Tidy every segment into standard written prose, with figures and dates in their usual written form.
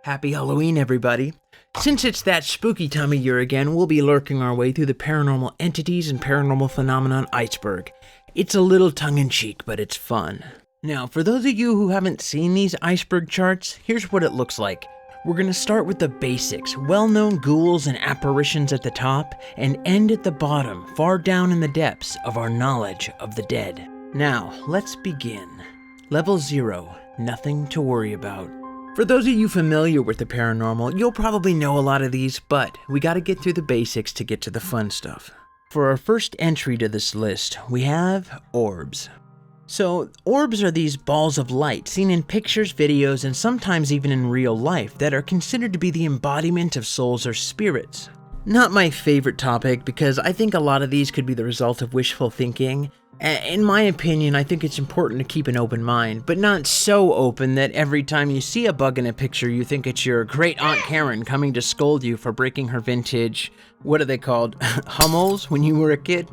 Happy Halloween, everybody. Since it's that spooky time of year again, we'll be lurking our way through the paranormal entities and paranormal phenomenon Iceberg. It's a little tongue-in-cheek, but it's fun. Now, for those of you who haven't seen these iceberg charts, here's what it looks like. We're going to start with the basics, well-known ghouls and apparitions at the top, and end at the bottom, far down in the depths of our knowledge of the dead. Now, let's begin. Level 0, nothing to worry about. For those of you familiar with the paranormal, you'll probably know a lot of these, but we gotta get through the basics to get to the fun stuff. For our first entry to this list, we have orbs. So, orbs are these balls of light seen in pictures, videos, and sometimes even in real life that are considered to be the embodiment of souls or spirits. Not my favorite topic because I think a lot of these could be the result of wishful thinking. In my opinion, I think it's important to keep an open mind, but not so open that every time you see a bug in a picture, you think it's your great Aunt Karen coming to scold you for breaking her vintage, what are they called, Hummels when you were a kid?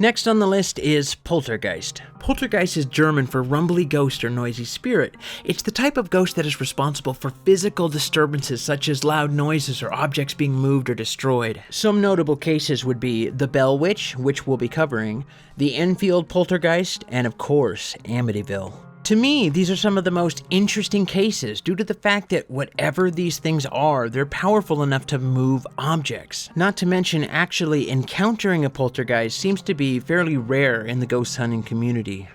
Next on the list is Poltergeist. Poltergeist is German for rumbly ghost or noisy spirit. It's the type of ghost that is responsible for physical disturbances such as loud noises or objects being moved or destroyed. Some notable cases would be the Bell Witch, which we'll be covering, the Enfield Poltergeist, and of course, Amityville. To me, these are some of the most interesting cases due to the fact that whatever these things are, they're powerful enough to move objects. Not to mention, actually encountering a poltergeist seems to be fairly rare in the ghost hunting community.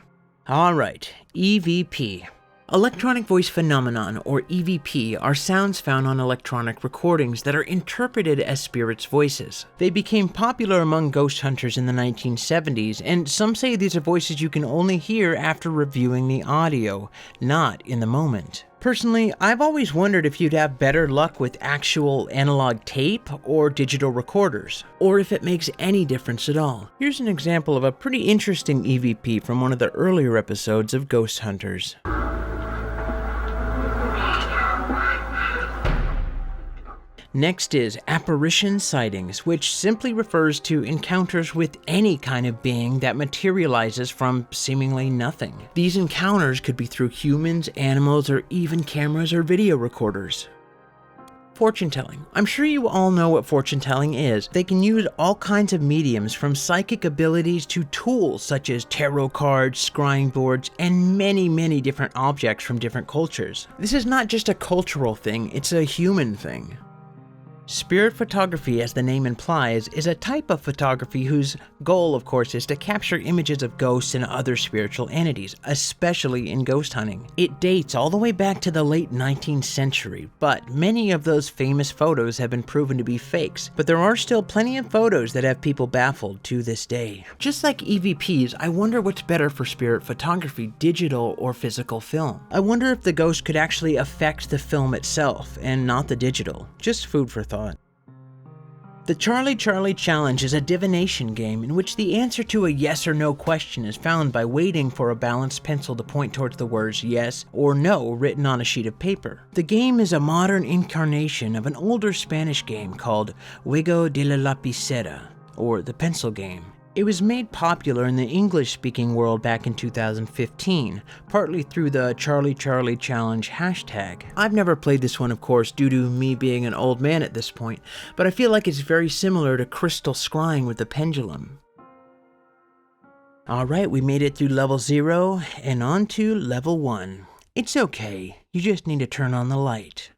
Alright, E.V.P. Electronic voice phenomenon, or E.V.P, are sounds found on electronic recordings that are interpreted as spirits' voices. They became popular among ghost hunters in the 1970s, and some say these are voices you can only hear after reviewing the audio, not in the moment. Personally, I've always wondered if you'd have better luck with actual analog tape or digital recorders, or if it makes any difference at all. Here's an example of a pretty interesting E.V.P from one of the earlier episodes of Ghost Hunters. Next is Apparition Sightings, which simply refers to encounters with any kind of being that materializes from seemingly nothing. These encounters could be through humans, animals, or even cameras or video recorders. Fortune telling. I'm sure you all know what fortune telling is. They can use all kinds of mediums from psychic abilities to tools such as tarot cards, scrying boards, and many different objects from different cultures. This is not just a cultural thing, it's a human thing. Spirit photography, as the name implies, is a type of photography whose goal, of course, is to capture images of ghosts and other spiritual entities, especially in ghost hunting. It dates all the way back to the late 19th century, but many of those famous photos have been proven to be fakes, but there are still plenty of photos that have people baffled to this day. Just like EVPs, I wonder what's better for spirit photography, digital or physical film. I wonder if the ghost could actually affect the film itself, and not the digital. Just food for thought. The Charlie Charlie Challenge is a divination game in which the answer to a yes or no question is found by waiting for a balanced pencil to point towards the words yes or no written on a sheet of paper. The game is a modern incarnation of an older Spanish game called Juego de la Lapicera, or the pencil game. It was made popular in the English-speaking world back in 2015, partly through the Charlie Charlie Challenge hashtag. I've never played this one, of course, due to me being an old man at this point, but I feel like it's very similar to crystal scrying with the pendulum. Alright, we made it through level 0, and on to level 1. It's okay, you just need to turn on the light.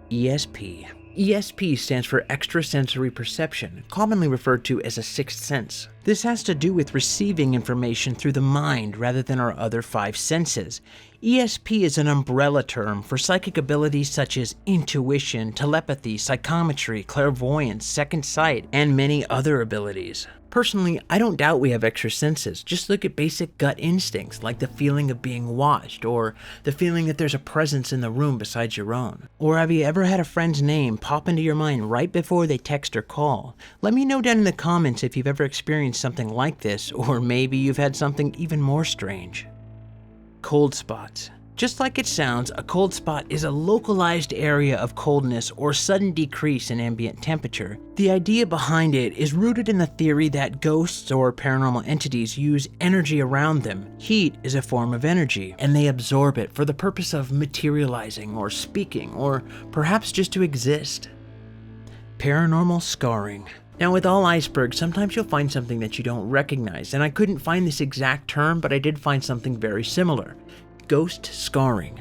E.S.P. E.S.P stands for extrasensory perception, commonly referred to as a sixth sense. This has to do with receiving information through the mind rather than our other 5 senses. E.S.P is an umbrella term for psychic abilities such as intuition, telepathy, psychometry, clairvoyance, second sight, and many other abilities. Personally, I don't doubt we have extra senses. Just look at basic gut instincts like the feeling of being watched, or the feeling that there's a presence in the room besides your own. Or have you ever had a friend's name pop into your mind right before they text or call? Let me know down in the comments if you've ever experienced something like this, or maybe you've had something even more strange. Cold spots. Just like it sounds, a cold spot is a localized area of coldness or sudden decrease in ambient temperature. The idea behind it is rooted in the theory that ghosts or paranormal entities use energy around them. Heat is a form of energy, and they absorb it for the purpose of materializing or speaking, or perhaps just to exist. Paranormal scarring. Now, with all icebergs, sometimes you'll find something that you don't recognize, and I couldn't find this exact term, but I did find something very similar. Ghost scarring.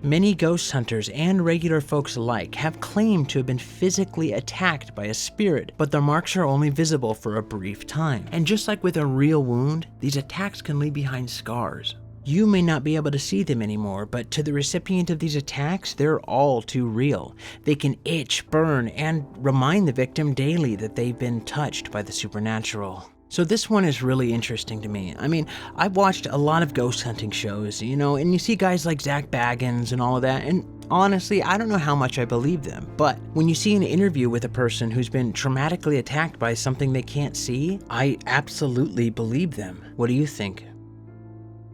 Many ghost hunters and regular folks alike have claimed to have been physically attacked by a spirit, but their marks are only visible for a brief time. And just like with a real wound, these attacks can leave behind scars. You may not be able to see them anymore, but to the recipient of these attacks, they're all too real. They can itch, burn, and remind the victim daily that they've been touched by the supernatural. So this one is really interesting to me. I mean, I've watched a lot of ghost hunting shows, and you see guys like Zach Baggins and all of that, and honestly, I don't know how much I believe them, but when you see an interview with a person who's been traumatically attacked by something they can't see, I absolutely believe them. What do you think?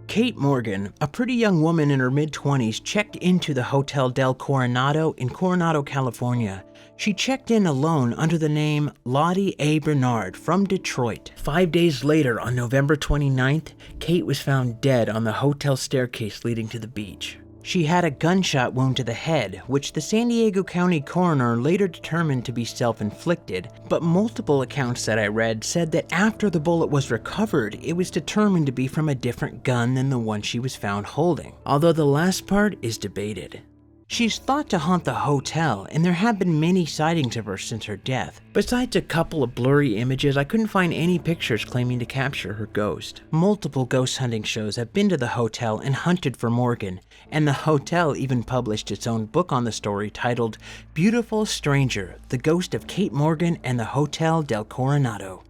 Kate Morgan, a pretty young woman in her mid-20s, checked into the Hotel del Coronado in Coronado, California. She checked in alone under the name Lottie A. Bernard from Detroit. 5 days later, on November 29th, Kate was found dead on the hotel staircase leading to the beach. She had a gunshot wound to the head, which the San Diego County coroner later determined to be self-inflicted, but multiple accounts that I read said that after the bullet was recovered, it was determined to be from a different gun than the one she was found holding, although the last part is debated. She's thought to haunt the hotel, and there have been many sightings of her since her death. Besides a couple of blurry images, I couldn't find any pictures claiming to capture her ghost. Multiple ghost hunting shows have been to the hotel and hunted for Morgan, and the hotel even published its own book on the story titled Beautiful Stranger, The Ghost of Kate Morgan and the Hotel del Coronado.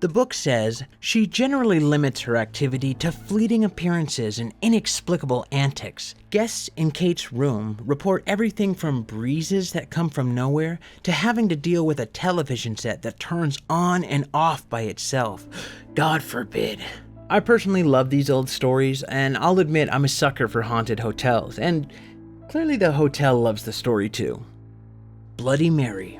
The book says she generally limits her activity to fleeting appearances and inexplicable antics. Guests in Kate's room report everything from breezes that come from nowhere to having to deal with a television set that turns on and off by itself. God forbid. I personally love these old stories, and I'll admit I'm a sucker for haunted hotels, and clearly the hotel loves the story too. Bloody Mary.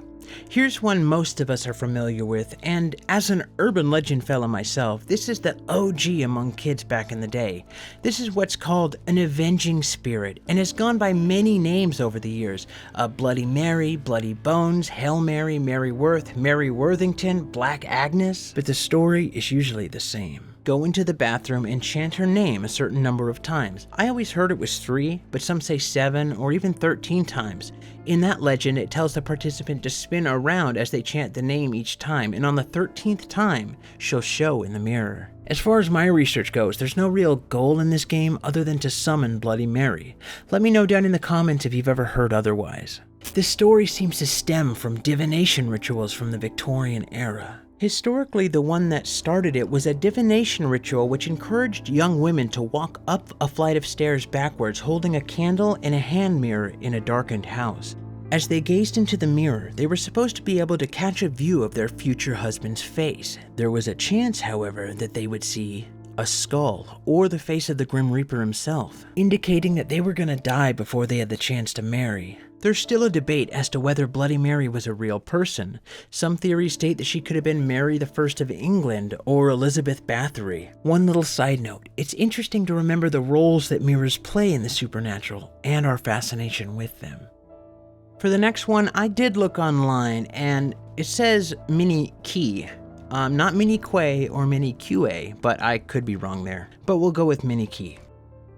Here's one most of us are familiar with, and as an urban legend fellow myself, this is the OG among kids back in the day. This is what's called an avenging spirit, and has gone by many names over the years. Bloody Mary, Bloody Bones, Hail Mary, Mary Worth, Mary Worthington, Black Agnes, but the story is usually the same. Go into the bathroom and chant her name a certain number of times. I always heard it was 3, but some say 7 or even 13 times. In that legend, it tells the participant to spin around as they chant the name each time, and on the 13th time, she'll show in the mirror. As far as my research goes, there's no real goal in this game other than to summon Bloody Mary. Let me know down in the comments if you've ever heard otherwise. This story seems to stem from divination rituals from the Victorian era. Historically, the one that started it was a divination ritual which encouraged young women to walk up a flight of stairs backwards holding a candle and a hand mirror in a darkened house. As they gazed into the mirror, they were supposed to be able to catch a view of their future husband's face. There was a chance, however, that they would see a skull or the face of the Grim Reaper himself, indicating that they were going to die before they had the chance to marry. There's still a debate as to whether Bloody Mary was a real person. Some theories state that she could have been Mary I of England or Elizabeth Bathory. One little side note, it's interesting to remember the roles that mirrors play in the supernatural and our fascination with them. For the next one, I did look online and it says Minnie Quay. Not Minnie Quay or Minnie Quay, but I could be wrong there. But we'll go with Minnie Quay.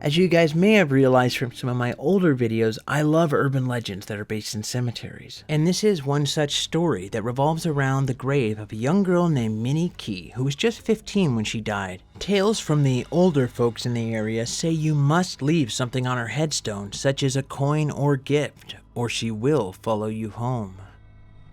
As you guys may have realized from some of my older videos, I love urban legends that are based in cemeteries. And this is one such story that revolves around the grave of a young girl named Minnie Quay, who was just 15 when she died. Tales from the older folks in the area say you must leave something on her headstone, such as a coin or gift, or she will follow you home.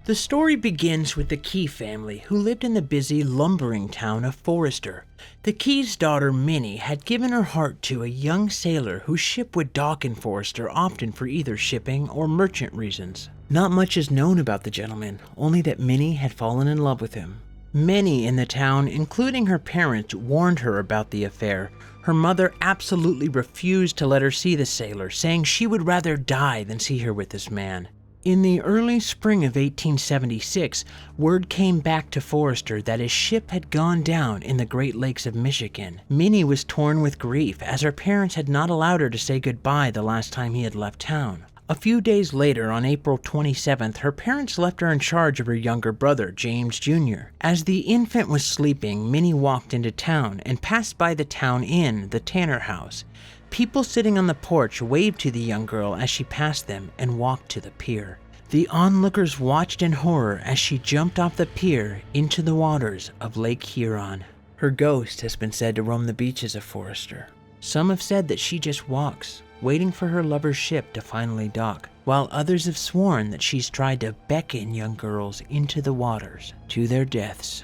The story begins with the Quay family, who lived in the busy lumbering town of Forester. The Quay's daughter Minnie had given her heart to a young sailor whose ship would dock in Forester often for either shipping or merchant reasons. Not much is known about the gentleman, only that Minnie had fallen in love with him. Many in the town, including her parents, warned her about the affair. Her mother absolutely refused to let her see the sailor, saying she would rather die than see her with this man. In the early spring of 1876, word came back to Forrester that his ship had gone down in the Great Lakes of Michigan. Minnie was torn with grief, as her parents had not allowed her to say goodbye the last time he had left town. A few days later, on April 27th, her parents left her in charge of her younger brother, James Jr. As the infant was sleeping, Minnie walked into town and passed by the town inn, the Tanner House. People sitting on the porch waved to the young girl as she passed them and walked to the pier. The onlookers watched in horror as she jumped off the pier into the waters of Lake Huron. Her ghost has been said to roam the beaches of Forrester. Some have said that she just walks, waiting for her lover's ship to finally dock, while others have sworn that she's tried to beckon young girls into the waters to their deaths.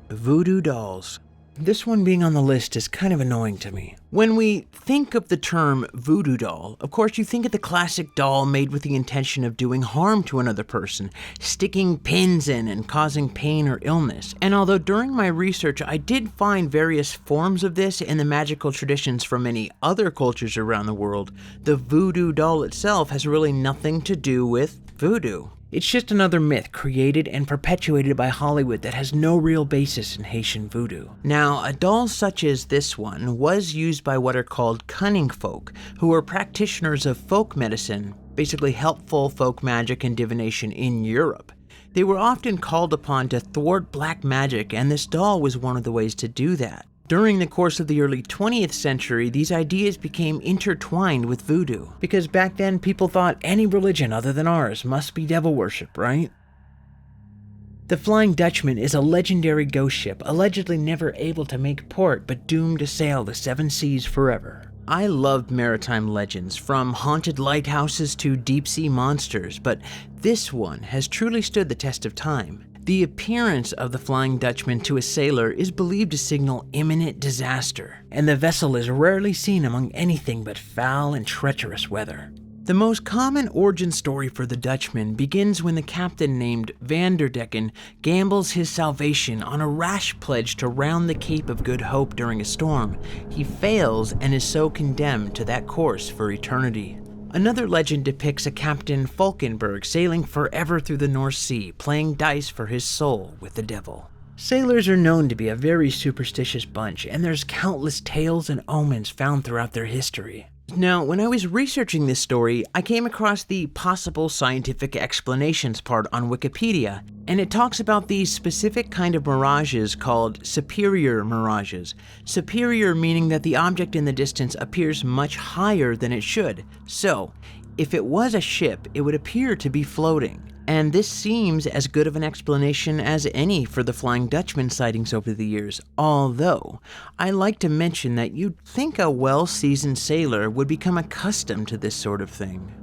Voodoo dolls. This one being on the list is kind of annoying to me. When we think of the term voodoo doll, of course you think of the classic doll made with the intention of doing harm to another person, sticking pins in and causing pain or illness. And although during my research I did find various forms of this in the magical traditions from many other cultures around the world, the voodoo doll itself has really nothing to do with voodoo. It's just another myth created and perpetuated by Hollywood that has no real basis in Haitian voodoo. Now, a doll such as this one was used by what are called cunning folk, who are practitioners of folk medicine, basically helpful folk magic and divination in Europe. They were often called upon to thwart black magic, and this doll was one of the ways to do that. During the course of the early 20th century, these ideas became intertwined with voodoo, because back then people thought any religion other than ours must be devil worship, right? The Flying Dutchman is a legendary ghost ship, allegedly never able to make port but doomed to sail the seven seas forever. I loved maritime legends, from haunted lighthouses to deep-sea monsters, but this one has truly stood the test of time. The appearance of the Flying Dutchman to a sailor is believed to signal imminent disaster, and the vessel is rarely seen among anything but foul and treacherous weather. The most common origin story for the Dutchman begins when the captain named Vanderdecken gambles his salvation on a rash pledge to round the Cape of Good Hope during a storm. He fails and is so condemned to that course for eternity. Another legend depicts a Captain Falkenberg sailing forever through the North Sea, playing dice for his soul with the devil. Sailors are known to be a very superstitious bunch, and there's countless tales and omens found throughout their history. Now, when I was researching this story, I came across the possible scientific explanations part on Wikipedia, and it talks about these specific kind of mirages called superior mirages. Superior meaning that the object in the distance appears much higher than it should. So, if it was a ship, it would appear to be floating. And this seems as good of an explanation as any for the Flying Dutchman sightings over the years, although I like to mention that you'd think a well-seasoned sailor would become accustomed to this sort of thing.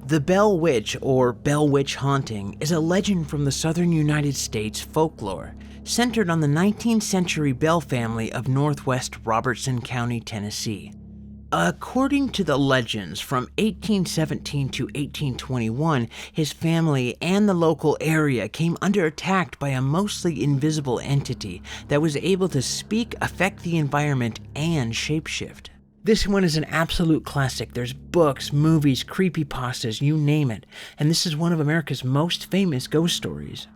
The Bell Witch, or Bell Witch haunting, is a legend from the southern United States folklore, centered on the 19th century Bell family of northwest Robertson County, Tennessee. According to the legends, from 1817 to 1821, his family and the local area came under attack by a mostly invisible entity that was able to speak, affect the environment, and shapeshift. This one is an absolute classic. There's books, movies, creepypastas, you name it, and this is one of America's most famous ghost stories.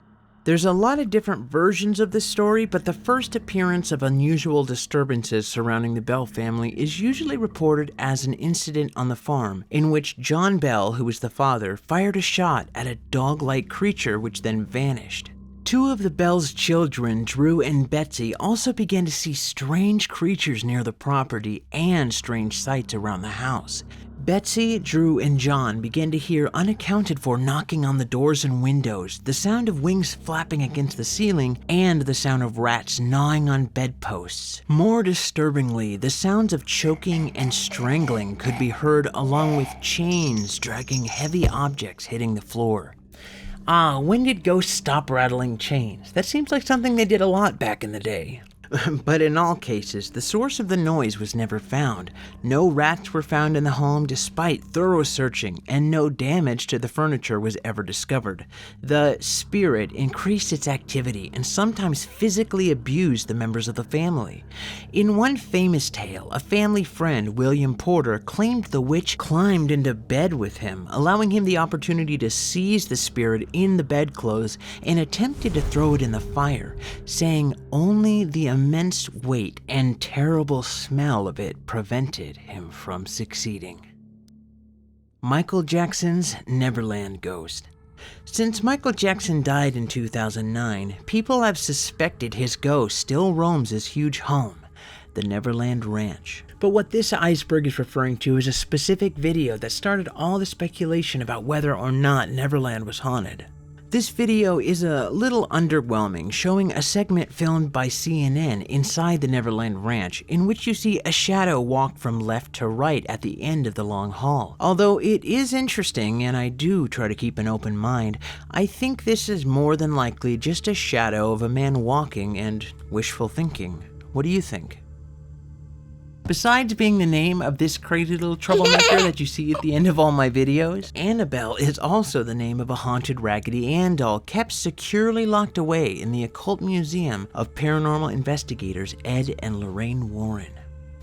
There's a lot of different versions of this story, but the first appearance of unusual disturbances surrounding the Bell family is usually reported as an incident on the farm, in which John Bell, who was the father, fired a shot at a dog-like creature which then vanished. Two of the Bell's children, Drew and Betsy, also began to see strange creatures near the property and strange sights around the house. Betsy, Drew, and John began to hear unaccounted for knocking on the doors and windows, the sound of wings flapping against the ceiling, and the sound of rats gnawing on bedposts. More disturbingly, the sounds of choking and strangling could be heard, along with chains dragging heavy objects hitting the floor. When did ghosts stop rattling chains? That seems like something they did a lot back in the day. But in all cases, the source of the noise was never found. No rats were found in the home despite thorough searching, and no damage to the furniture was ever discovered. The spirit increased its activity and sometimes physically abused the members of the family. In one famous tale, a family friend, William Porter, claimed the witch climbed into bed with him, allowing him the opportunity to seize the spirit in the bedclothes and attempted to throw it in the fire, saying only the immense weight and terrible smell of it prevented him from succeeding. Michael Jackson's Neverland Ghost. Since Michael Jackson died in 2009, people have suspected his ghost still roams his huge home, the Neverland Ranch. But what this iceberg is referring to is a specific video that started all the speculation about whether or not Neverland was haunted. This video is a little underwhelming, showing a segment filmed by CNN inside the Neverland Ranch, in which you see a shadow walk from left to right at the end of the long hall. Although it is interesting, and I do try to keep an open mind, I think this is more than likely just a shadow of a man walking and wishful thinking. What do you think? Besides being the name of this crazy little troublemaker that you see at the end of all my videos, Annabelle is also the name of a haunted Raggedy Ann doll kept securely locked away in the occult museum of paranormal investigators Ed and Lorraine Warren.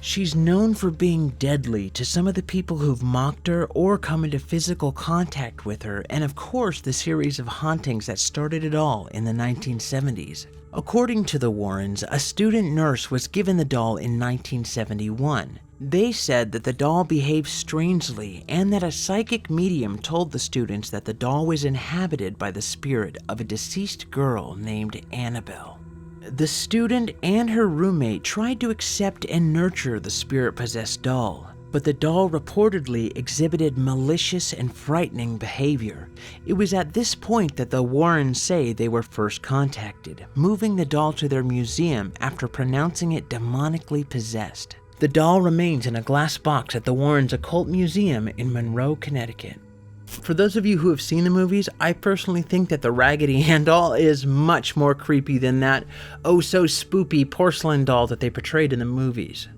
She's known for being deadly to some of the people who've mocked her or come into physical contact with her, and of course the series of hauntings that started it all in the 1970s. According to the Warrens, a student nurse was given the doll in 1971. They said that the doll behaved strangely and that a psychic medium told the students that the doll was inhabited by the spirit of a deceased girl named Annabelle. The student and her roommate tried to accept and nurture the spirit-possessed doll, but the doll reportedly exhibited malicious and frightening behavior. It was at this point that the Warrens say they were first contacted, moving the doll to their museum after pronouncing it demonically possessed. The doll remains in a glass box at the Warrens Occult Museum in Monroe, Connecticut. For those of you who have seen the movies, I personally think that the Raggedy Ann doll is much more creepy than that oh-so-spoopy porcelain doll that they portrayed in the movies.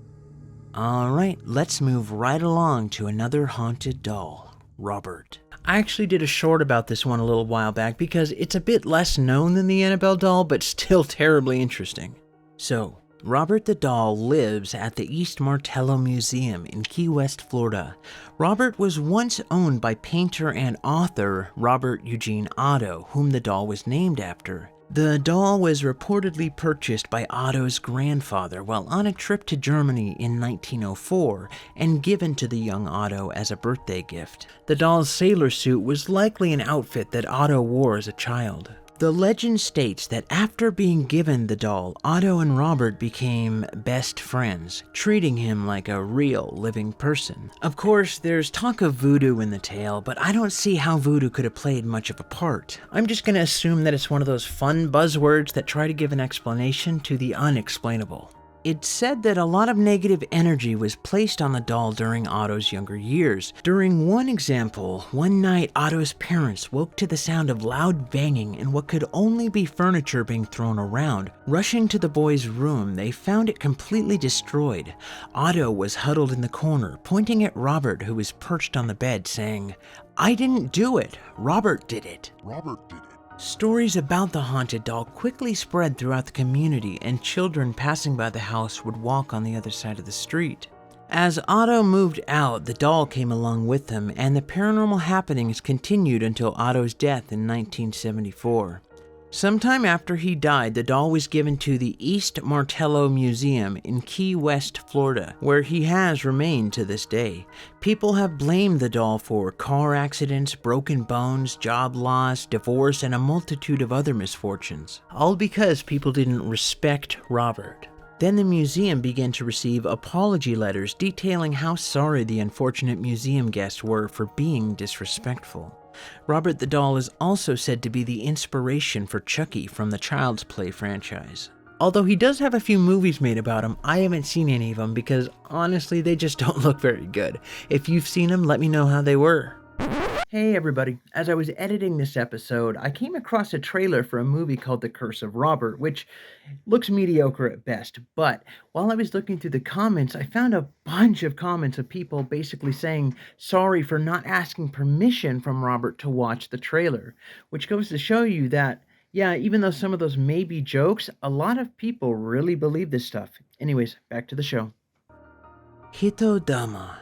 Alright, let's move right along to another haunted doll, Robert. I actually did a short about this one a little while back because it's a bit less known than the Annabelle doll, but still terribly interesting. So, Robert the doll lives at the East Martello Museum in Key West, Florida. Robert was once owned by painter and author Robert Eugene Otto, whom the doll was named after. The doll was reportedly purchased by Otto's grandfather while on a trip to Germany in 1904 and given to the young Otto as a birthday gift. The doll's sailor suit was likely an outfit that Otto wore as a child. The legend states that after being given the doll, Otto and Robert became best friends, treating him like a real living person. Of course, there's talk of voodoo in the tale, but I don't see how voodoo could have played much of a part. I'm just going to assume that it's one of those fun buzzwords that try to give an explanation to the unexplainable. It's said that a lot of negative energy was placed on the doll during Otto's younger years. During one example, one night Otto's parents woke to the sound of loud banging and what could only be furniture being thrown around. Rushing to the boy's room, they found it completely destroyed. Otto was huddled in the corner, pointing at Robert, who was perched on the bed, saying, "I didn't do it. Robert did it." Robert did it. Stories about the haunted doll quickly spread throughout the community, and children passing by the house would walk on the other side of the street. As Otto moved out, the doll came along with him, and the paranormal happenings continued until Otto's death in 1974. Sometime after he died, the doll was given to the East Martello Museum in Key West, Florida, where he has remained to this day. People have blamed the doll for car accidents, broken bones, job loss, divorce, and a multitude of other misfortunes, all because people didn't respect Robert. Then the museum began to receive apology letters detailing how sorry the unfortunate museum guests were for being disrespectful. Robert the doll is also said to be the inspiration for Chucky from the Child's Play franchise. Although he does have a few movies made about him, I haven't seen any of them because honestly they just don't look very good. If you've seen them, let me know how they were. Hey everybody, as I was editing this episode, I came across a trailer for a movie called The Curse of Robert, which looks mediocre at best. But while I was looking through the comments, I found a bunch of comments of people basically saying sorry for not asking permission from Robert to watch the trailer, which goes to show you that, yeah, even though some of those may be jokes, a lot of people really believe this stuff. Anyways, back to the show. Hitodama.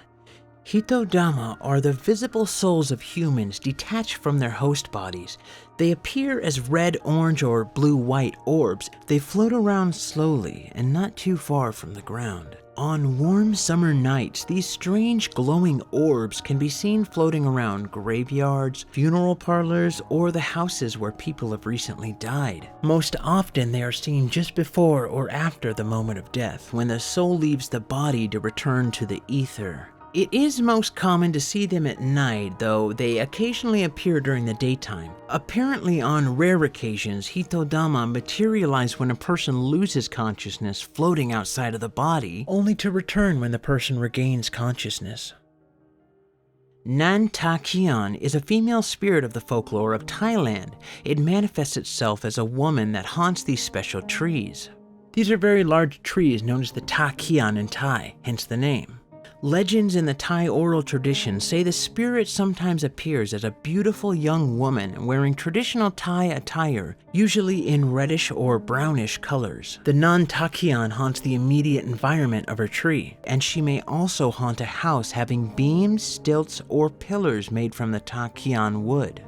Hitodama are the visible souls of humans detached from their host bodies. They appear as red, orange, or blue-white orbs. They float around slowly and not too far from the ground. On warm summer nights, these strange glowing orbs can be seen floating around graveyards, funeral parlors, or the houses where people have recently died. Most often, they are seen just before or after the moment of death, when the soul leaves the body to return to the ether. It is most common to see them at night, though they occasionally appear during the daytime. Apparently, on rare occasions, Hitodama materialize when a person loses consciousness floating outside of the body, only to return when the person regains consciousness. Ta-khian is a female spirit of the folklore of Thailand. It manifests itself as a woman that haunts these special trees. These are very large trees known as the Ta-khian in Thai, hence the name. Legends in the Thai oral tradition say the spirit sometimes appears as a beautiful young woman wearing traditional Thai attire, usually in reddish or brownish colors. The Ta-khian haunts the immediate environment of her tree, and she may also haunt a house having beams, stilts, or pillars made from the Ta-khian wood.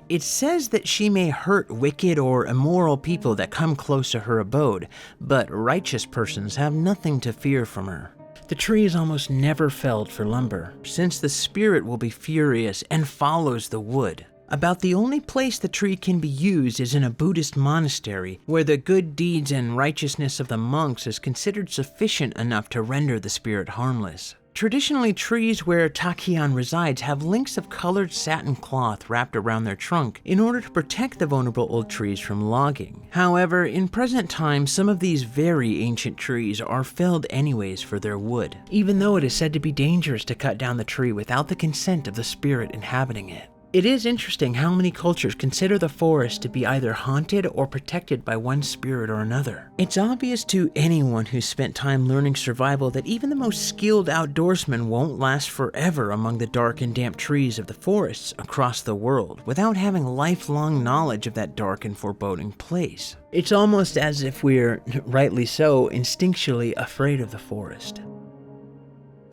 It says that she may hurt wicked or immoral people that come close to her abode, but righteous persons have nothing to fear from her. The tree is almost never felled for lumber, since the spirit will be furious and follows the wood. About the only place the tree can be used is in a Buddhist monastery, where the good deeds and righteousness of the monks is considered sufficient enough to render the spirit harmless. Traditionally, trees where Ta-khian resides have links of colored satin cloth wrapped around their trunk in order to protect the vulnerable old trees from logging. However, in present times, some of these very ancient trees are felled anyways for their wood, even though it is said to be dangerous to cut down the tree without the consent of the spirit inhabiting it. It is interesting how many cultures consider the forest to be either haunted or protected by one spirit or another. It's obvious to anyone who's spent time learning survival that even the most skilled outdoorsman won't last forever among the dark and damp trees of the forests across the world without having lifelong knowledge of that dark and foreboding place. It's almost as if we're, rightly so, instinctually afraid of the forest.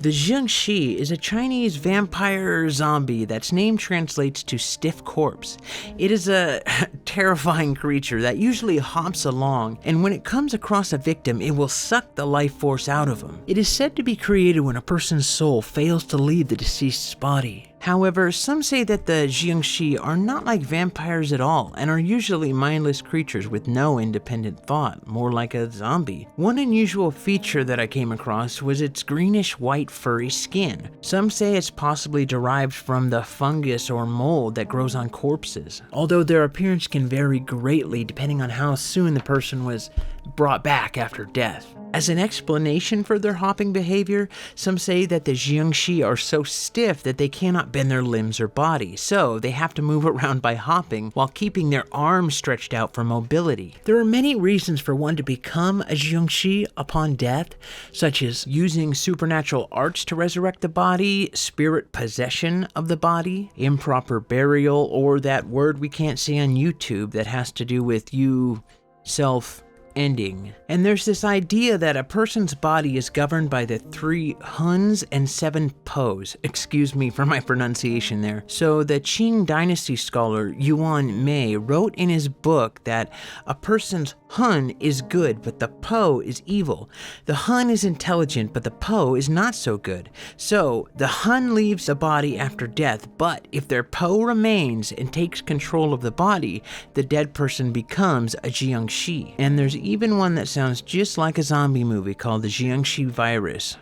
The Jiangshi is a Chinese vampire zombie that's name translates to stiff corpse. It is a terrifying creature that usually hops along, and when it comes across a victim, it will suck the life force out of them. It is said to be created when a person's soul fails to leave the deceased's body. However, some say that the Jiangshi are not like vampires at all and are usually mindless creatures with no independent thought, more like a zombie. One unusual feature that I came across was its greenish-white furry skin. Some say it's possibly derived from the fungus or mold that grows on corpses, although their appearance can vary greatly depending on how soon the person was brought back after death. As an explanation for their hopping behavior, some say that the Jiangshi are so stiff that they cannot bend their limbs or body, so they have to move around by hopping while keeping their arms stretched out for mobility. There are many reasons for one to become a Jiangshi upon death, such as using supernatural arts to resurrect the body, spirit possession of the body, improper burial, or that word we can't say on YouTube that has to do with you self-ending. And there's this idea that a person's body is governed by the 3 Huns and 7 Pos. Excuse me for my pronunciation there. So the Qing dynasty scholar Yuan Mei wrote in his book that a person's Hun is good, but the Po is evil. The Hun is intelligent, but the Po is not so good. So the Hun leaves the body after death, but if their Po remains and takes control of the body, the dead person becomes a Jiangshi. And there's even one that sounds just like a zombie movie called the Jiangshi virus.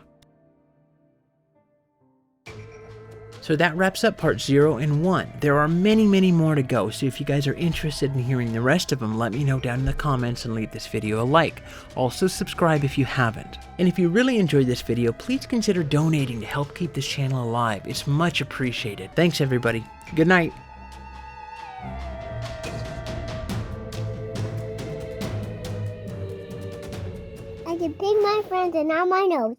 So that wraps up part 0 and 1. There are many more to go, so if you guys are interested in hearing the rest of them, let me know down in the comments and leave this video a like. Also subscribe if you haven't. And if you really enjoyed this video, please consider donating to help keep this channel alive. It's much appreciated. Thanks everybody. Good night. I can pick my friends and not my nose.